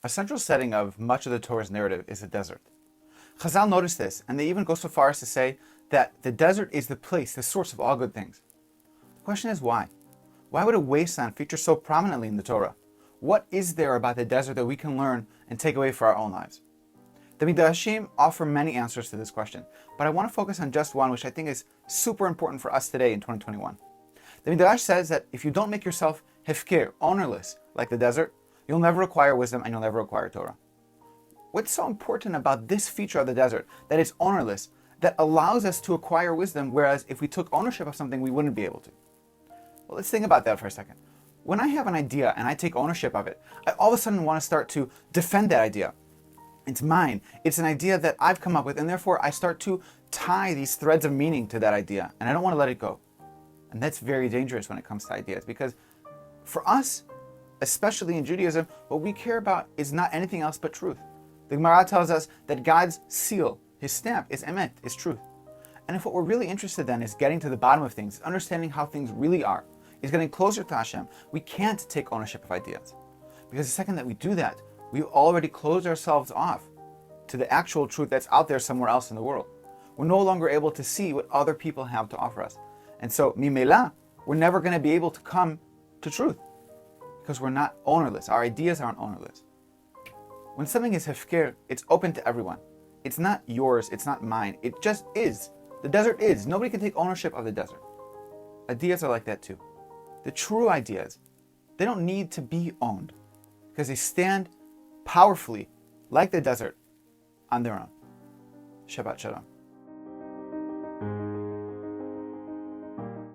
A central setting of much of the Torah's narrative is the desert. Chazal noticed this, and they even go so far as to say that the desert is the place, the source of all good things. The question is why? Why would a wasteland feature so prominently in the Torah? What is there about the desert that we can learn and take away for our own lives? The Midrashim offer many answers to this question, but I want to focus on just one which I think is super important for us today in 2021. The Midrash says that if you don't make yourself hefker, ownerless, like the desert, you'll never acquire wisdom and you'll never acquire Torah. What's so important about this feature of the desert, that it's ownerless, that allows us to acquire wisdom, whereas if we took ownership of something, we wouldn't be able to? Well, let's think about that for a second. When I have an idea and I take ownership of it, I all of a sudden want to start to defend that idea. It's mine. It's an idea that I've come up with, and therefore I start to tie these threads of meaning to that idea, and I don't want to let it go. And that's very dangerous when it comes to ideas, because for us, especially in Judaism, what we care about is not anything else but truth. The Gemara tells us that God's seal, his stamp, is emet, is truth. And if what we're really interested in is getting to the bottom of things, understanding how things really are, is getting closer to Hashem, we can't take ownership of ideas. Because the second that we do that, we've already closed ourselves off to the actual truth that's out there somewhere else in the world. We're no longer able to see what other people have to offer us. And so, mimela, we're never going to be able to come to truth because we're not ownerless. Our ideas aren't ownerless. When something is hefker, it's open to everyone. It's not yours, it's not mine. It just is. The desert is. Nobody can take ownership of the desert. Ideas are like that too. The true ideas, they don't need to be owned because they stand powerfully, like the desert, on their own. Shabbat Shalom.